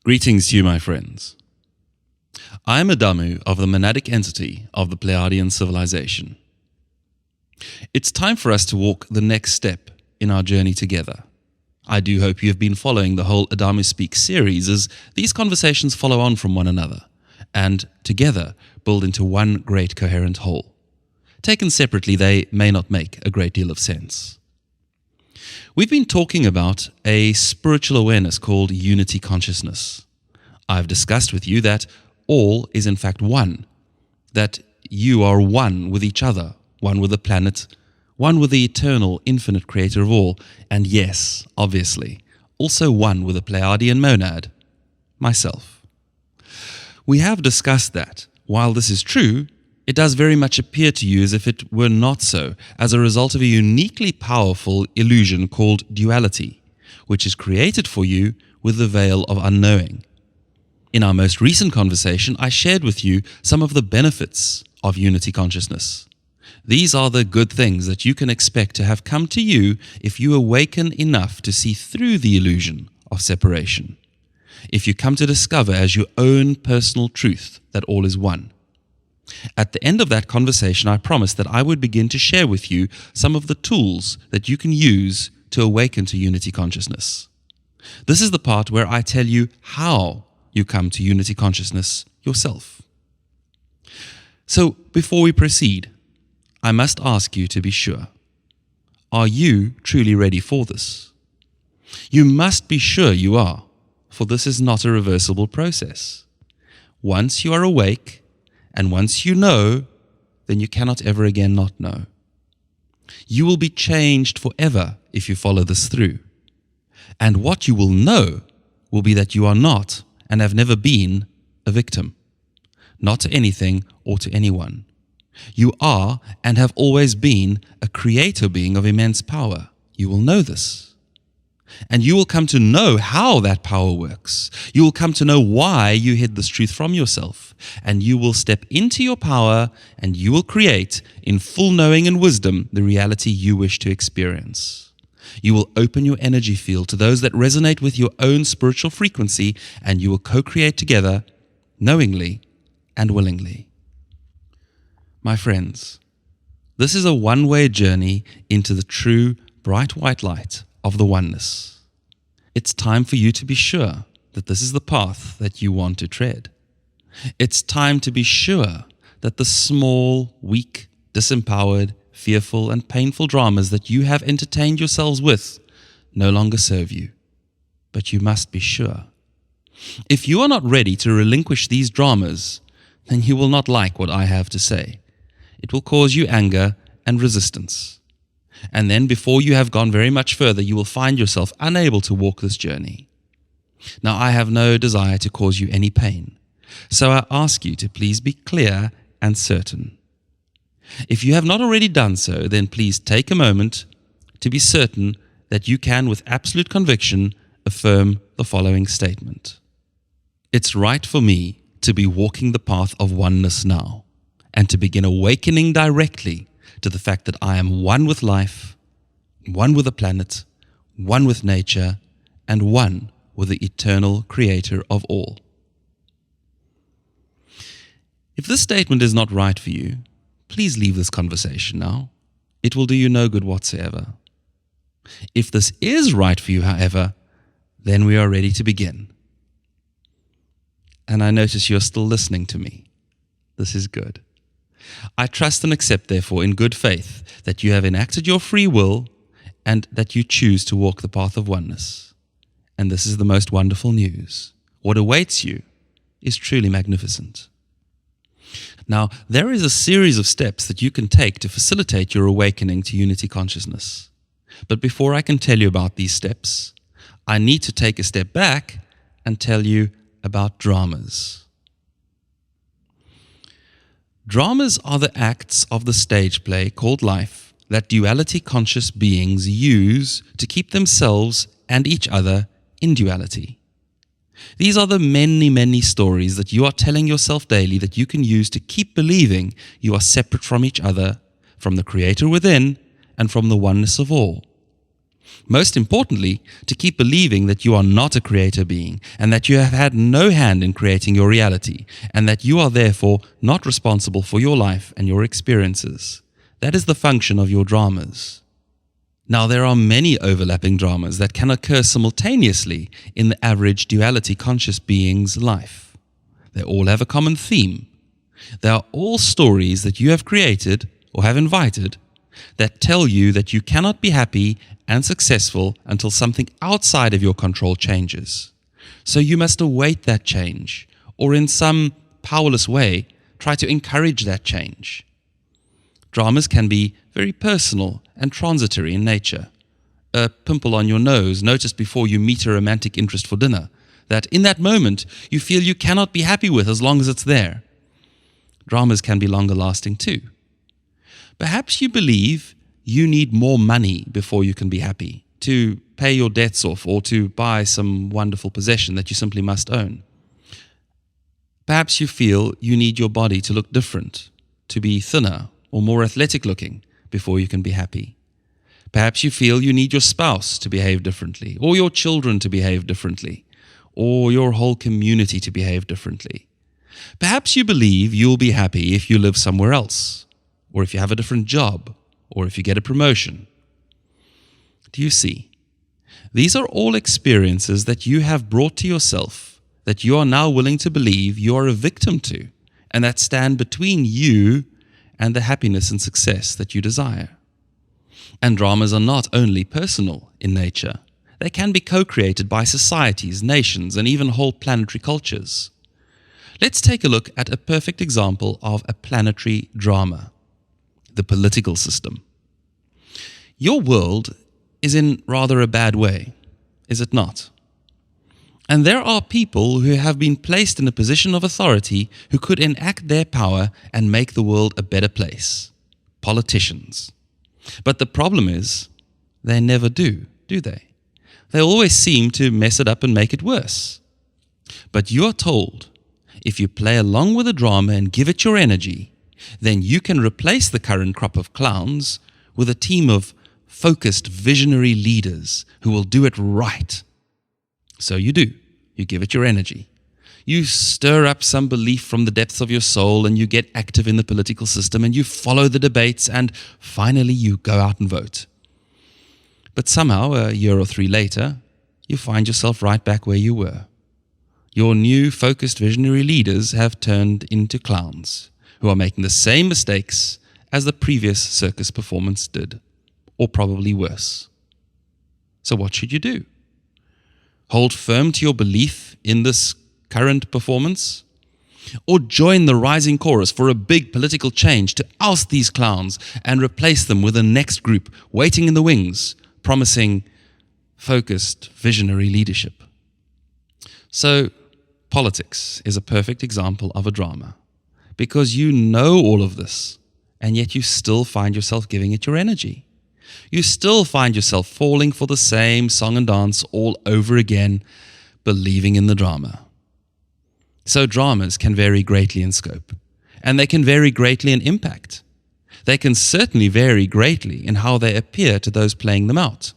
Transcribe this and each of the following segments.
Greetings to you, my friends. I am Adamu of the monadic entity of the Pleiadian civilization. It's time for us to walk the next step in our journey together. I do hope you have been following the whole Adamu Speaks series, as these conversations follow on from one another and together build into one great coherent whole. Taken separately, they may not make a great deal of sense. We've been talking about a spiritual awareness called unity consciousness. I've discussed with you that all is in fact one, that you are one with each other, one with the planet, one with the eternal, infinite creator of all, and yes, obviously, also one with the Pleiadian monad, myself. We have discussed that, while this is true, it does very much appear to you as if it were not so, as a result of a uniquely powerful illusion called duality, which is created for you with the veil of unknowing. In our most recent conversation, I shared with you some of the benefits of unity consciousness. These are the good things that you can expect to have come to you if you awaken enough to see through the illusion of separation. If you come to discover as your own personal truth that all is one. At the end of that conversation, I promised that I would begin to share with you some of the tools that you can use to awaken to unity consciousness. This is the part where I tell you how you come to unity consciousness yourself. So, before we proceed, I must ask you to be sure. Are you truly ready for this? You must be sure you are, for this is not a reversible process. Once you are awake, and once you know, then you cannot ever again not know. You will be changed forever if you follow this through. And what you will know will be that you are not and have never been a victim, not to anything or to anyone. You are and have always been a creator being of immense power. You will know this. And you will come to know how that power works. You will come to know why you hid this truth from yourself. And you will step into your power and you will create, in full knowing and wisdom, the reality you wish to experience. You will open your energy field to those that resonate with your own spiritual frequency, and you will co-create together, knowingly and willingly. My friends, this is a one-way journey into the true bright white light of the oneness. It's time for you to be sure that this is the path that you want to tread. It's time to be sure that the small, weak, disempowered, fearful and painful dramas that you have entertained yourselves with no longer serve you. But you must be sure. If you are not ready to relinquish these dramas, then you will not like what I have to say. It will cause you anger and resistance. And then before you have gone very much further, you will find yourself unable to walk this journey. Now, I have no desire to cause you any pain, so I ask you to please be clear and certain. If you have not already done so, then please take a moment to be certain that you can, with absolute conviction, affirm the following statement. It's right for me to be walking the path of oneness now, and to begin awakening directly to the fact that I am one with life, one with the planet, one with nature, and one with the eternal creator of all. If this statement is not right for you, please leave this conversation now. It will do you no good whatsoever. If this is right for you, however, then we are ready to begin. And I notice you're still listening to me. This is good. I trust and accept, therefore, in good faith, that you have enacted your free will and that you choose to walk the path of oneness. And this is the most wonderful news. What awaits you is truly magnificent. Now, there is a series of steps that you can take to facilitate your awakening to unity consciousness. But before I can tell you about these steps, I need to take a step back and tell you about dramas. Dramas are the acts of the stage play called life that duality-conscious beings use to keep themselves and each other in duality. These are the many, many stories that you are telling yourself daily that you can use to keep believing you are separate from each other, from the Creator within, and from the oneness of all. Most importantly, to keep believing that you are not a creator being and that you have had no hand in creating your reality and that you are therefore not responsible for your life and your experiences. That is the function of your dramas. Now, there are many overlapping dramas that can occur simultaneously in the average duality conscious being's life. They all have a common theme. They are all stories that you have created or have invited that tell you that you cannot be happy and successful until something outside of your control changes. So you must await that change, or in some powerless way, try to encourage that change. Dramas can be very personal and transitory in nature. A pimple on your nose noticed before you meet a romantic interest for dinner, that in that moment you feel you cannot be happy with as long as it's there. Dramas can be longer lasting too. Perhaps you believe you need more money before you can be happy, to pay your debts off or to buy some wonderful possession that you simply must own. Perhaps you feel you need your body to look different, to be thinner or more athletic looking before you can be happy. Perhaps you feel you need your spouse to behave differently, or your children to behave differently, or your whole community to behave differently. Perhaps you believe you'll be happy if you live somewhere else, or if you have a different job, or if you get a promotion. Do you see? These are all experiences that you have brought to yourself, that you are now willing to believe you are a victim to, and that stand between you and the happiness and success that you desire. And dramas are not only personal in nature. They can be co-created by societies, nations, and even whole planetary cultures. Let's take a look at a perfect example of a planetary drama: the political system. Your world is in rather a bad way, is it not? And there are people who have been placed in a position of authority who could enact their power and make the world a better place. Politicians. But the problem is, they never do they? They always seem to mess it up and make it worse. But you are told, if you play along with the drama and give it your energy, then you can replace the current crop of clowns with a team of focused visionary leaders who will do it right. So you do. You give it your energy. You stir up some belief from the depths of your soul and you get active in the political system and you follow the debates and finally you go out and vote. But somehow, a year or 3 later, you find yourself right back where you were. Your new focused visionary leaders have turned into clowns who are making the same mistakes as the previous circus performance did, or probably worse. So what should you do? Hold firm to your belief in this current performance? Or join the rising chorus for a big political change to oust these clowns and replace them with the next group waiting in the wings, promising focused visionary leadership? So, politics is a perfect example of a drama, because you know all of this, and yet you still find yourself giving it your energy. You still find yourself falling for the same song and dance all over again, believing in the drama. So dramas can vary greatly in scope, and they can vary greatly in impact. They can certainly vary greatly in how they appear to those playing them out.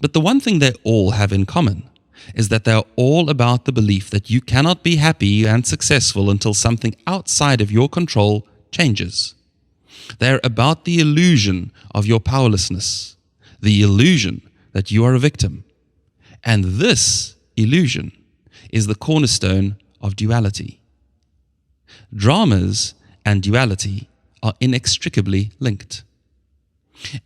But the one thing they all have in common is that they are all about the belief that you cannot be happy and successful until something outside of your control changes. They're about the illusion of your powerlessness, the illusion that you are a victim. And this illusion is the cornerstone of duality. Dramas and duality are inextricably linked.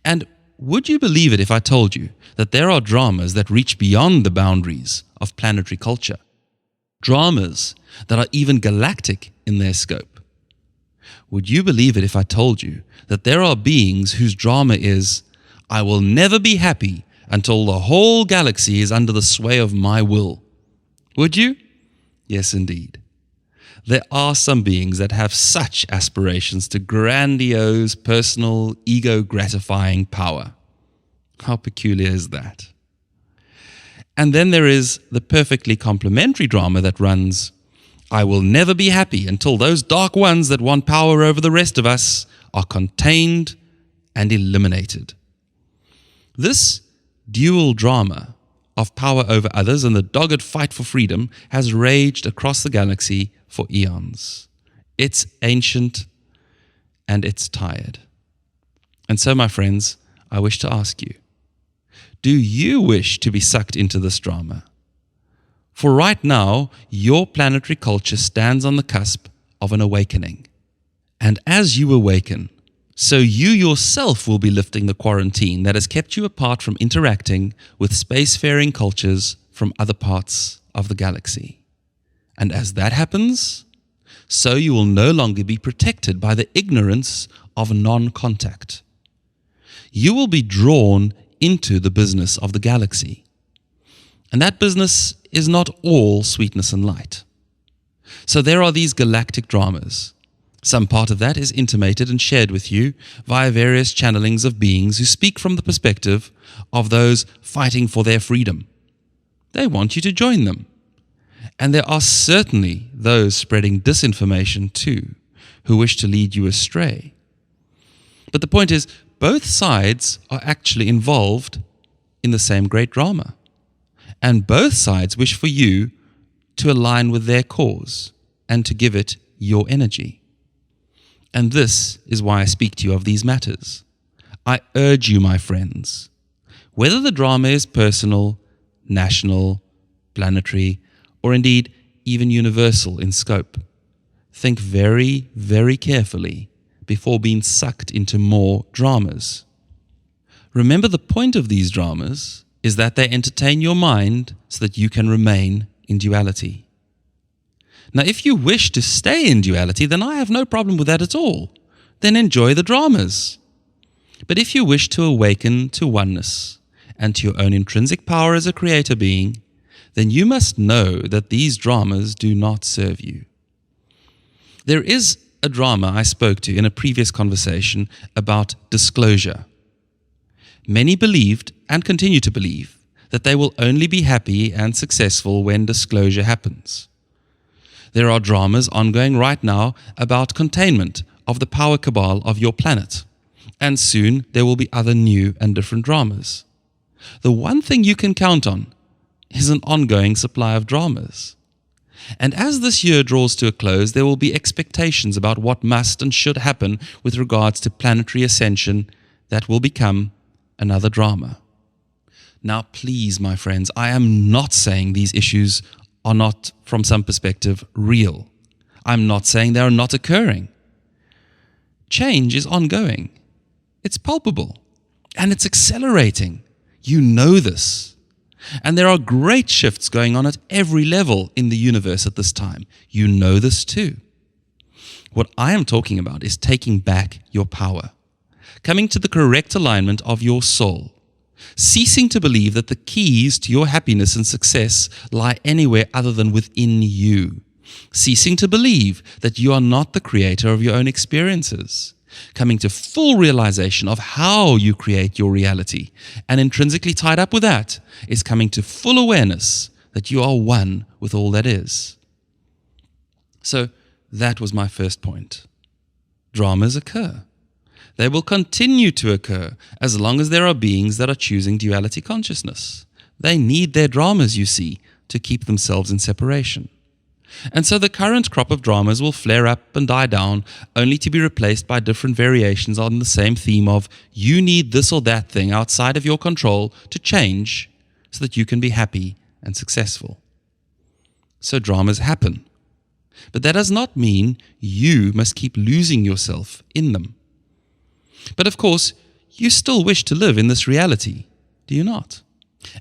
And would you believe it if I told you that there are dramas that reach beyond the boundaries of planetary culture? Dramas that are even galactic in their scope. Would you believe it if I told you that there are beings whose drama is, I will never be happy until the whole galaxy is under the sway of my will? Would you? Yes, indeed. There are some beings that have such aspirations to grandiose, personal, ego-gratifying power. How peculiar is that? And then there is the perfectly complementary drama that runs, I will never be happy until those dark ones that want power over the rest of us are contained and eliminated. This dual drama of power over others and the dogged fight for freedom has raged across the galaxy for eons. It's ancient and it's tired. And so, my friends, I wish to ask you, do you wish to be sucked into this drama? For right now, your planetary culture stands on the cusp of an awakening. And as you awaken, so you yourself will be lifting the quarantine that has kept you apart from interacting with spacefaring cultures from other parts of the galaxy. And as that happens, so you will no longer be protected by the ignorance of non-contact. You will be drawn into the business of the galaxy. And that business is not all sweetness and light. So there are these galactic dramas. Some part of that is intimated and shared with you via various channelings of beings who speak from the perspective of those fighting for their freedom. They want you to join them. And there are certainly those spreading disinformation too, who wish to lead you astray. But the point is, both sides are actually involved in the same great drama. And both sides wish for you to align with their cause and to give it your energy. And this is why I speak to you of these matters. I urge you, my friends, whether the drama is personal, national, planetary, or indeed even universal in scope, think very, very carefully before being sucked into more dramas. Remember, the point of these dramas is that they entertain your mind so that you can remain in duality. Now, if you wish to stay in duality, then I have no problem with that at all. Then enjoy the dramas. But if you wish to awaken to oneness and to your own intrinsic power as a creator being, then you must know that these dramas do not serve you. There is a drama I spoke to in a previous conversation about disclosure. Many believed and continue to believe that they will only be happy and successful when disclosure happens. There are dramas ongoing right now about containment of the power cabal of your planet, and soon there will be other new and different dramas. The one thing you can count on is an ongoing supply of dramas. And as this year draws to a close, there will be expectations about what must and should happen with regards to planetary ascension that will become another drama. Now, please, my friends, I am not saying these issues are not, from some perspective, real. I'm not saying they are not occurring. Change is ongoing. It's palpable. And it's accelerating. You know this. And there are great shifts going on at every level in the universe at this time. You know this too. What I am talking about is taking back your power, coming to the correct alignment of your soul, ceasing to believe that the keys to your happiness and success lie anywhere other than within you, ceasing to believe that you are not the creator of your own experiences, coming to full realization of how you create your reality, and intrinsically tied up with that is coming to full awareness that you are one with all that is. So that was my first point. Dramas occur. They will continue to occur as long as there are beings that are choosing duality consciousness. They need their dramas, you see, to keep themselves in separation. And so the current crop of dramas will flare up and die down, only to be replaced by different variations on the same theme of you need this or that thing outside of your control to change so that you can be happy and successful. So dramas happen. But that does not mean you must keep losing yourself in them. But of course, you still wish to live in this reality, do you not?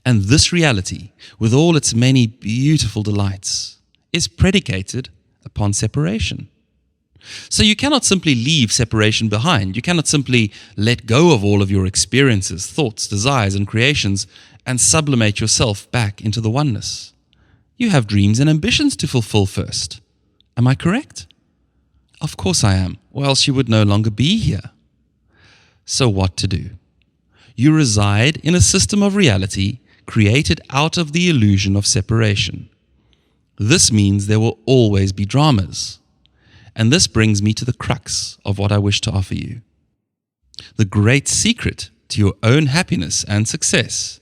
And this reality, with all its many beautiful delights, is predicated upon separation. So you cannot simply leave separation behind. You cannot simply let go of all of your experiences, thoughts, desires, and creations and sublimate yourself back into the oneness. You have dreams and ambitions to fulfill first. Am I correct? Of course I am, or else you would no longer be here. So what to do? You reside in a system of reality created out of the illusion of separation. This means there will always be dramas. And this brings me to the crux of what I wish to offer you. The great secret to your own happiness and success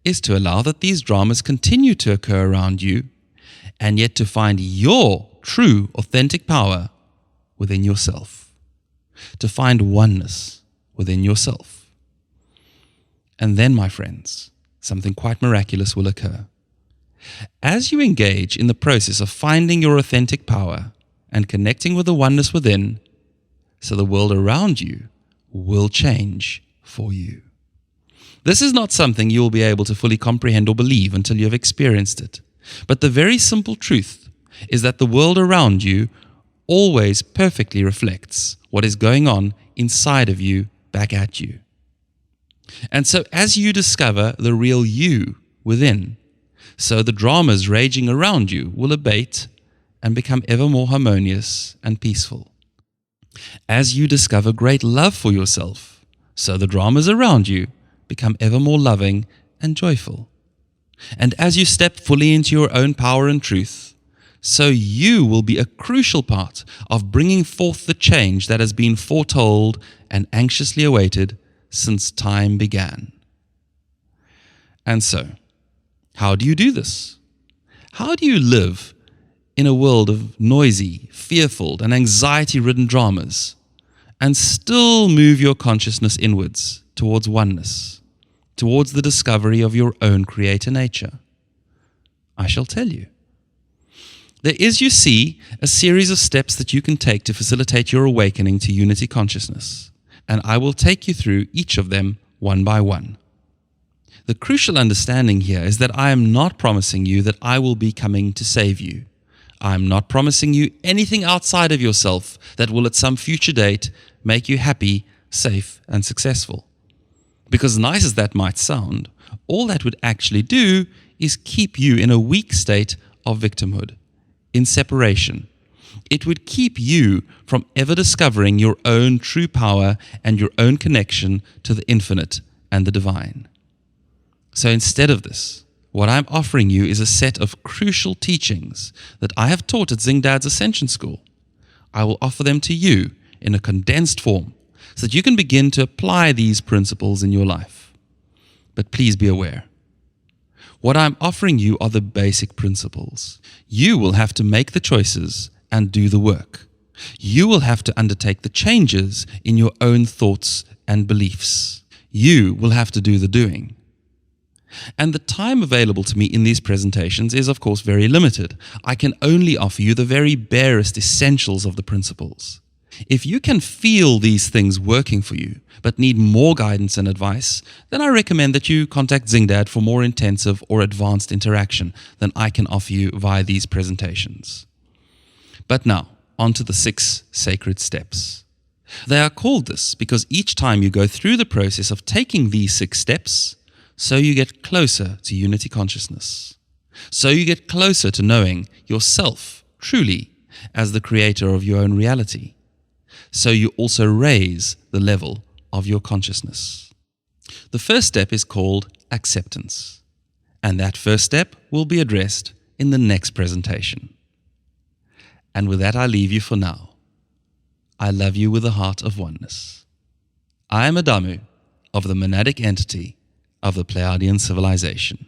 is to allow that these dramas continue to occur around you, and yet to find your true, authentic power within yourself. To find oneness within yourself. And then, my friends, something quite miraculous will occur. As you engage in the process of finding your authentic power and connecting with the oneness within, so the world around you will change for you. This is not something you will be able to fully comprehend or believe until you have experienced it. But the very simple truth is that the world around you always perfectly reflects what is going on inside of you back at you. And so as you discover the real you within, so the dramas raging around you will abate and become ever more harmonious and peaceful. As you discover great love for yourself, so the dramas around you become ever more loving and joyful. And as you step fully into your own power and truth, so you will be a crucial part of bringing forth the change that has been foretold and anxiously awaited since time began. And so, how do you do this? How do you live in a world of noisy, fearful, and anxiety-ridden dramas and still move your consciousness inwards towards oneness, towards the discovery of your own creator nature? I shall tell you. There is, you see, a series of steps that you can take to facilitate your awakening to unity consciousness, and I will take you through each of them one by one. The crucial understanding here is that I am not promising you that I will be coming to save you. I am not promising you anything outside of yourself that will at some future date make you happy, safe, and successful. Because nice as that might sound, all that would actually do is keep you in a weak state of victimhood, in separation. It would keep you from ever discovering your own true power and your own connection to the infinite and the divine. So instead of this, what I'm offering you is a set of crucial teachings that I have taught at Zingdad's Ascension School. I will offer them to you in a condensed form so that you can begin to apply these principles in your life. But please be aware. What I'm offering you are the basic principles. You will have to make the choices and do the work. You will have to undertake the changes in your own thoughts and beliefs. You will have to do the doing. And the time available to me in these presentations is, of course, very limited. I can only offer you the very barest essentials of the principles. If you can feel these things working for you, but need more guidance and advice, then I recommend that you contact Zingdad for more intensive or advanced interaction than I can offer you via these presentations. But now, on to the 6 sacred steps. They are called this because each time you go through the process of taking these 6 steps, so you get closer to unity consciousness. So you get closer to knowing yourself truly as the creator of your own reality. So you also raise the level of your consciousness. The first step is called acceptance. And that first step will be addressed in the next presentation. And with that, I leave you for now. I love you with a heart of oneness. I am Adamu of the monadic entity of the Pleiadian civilization.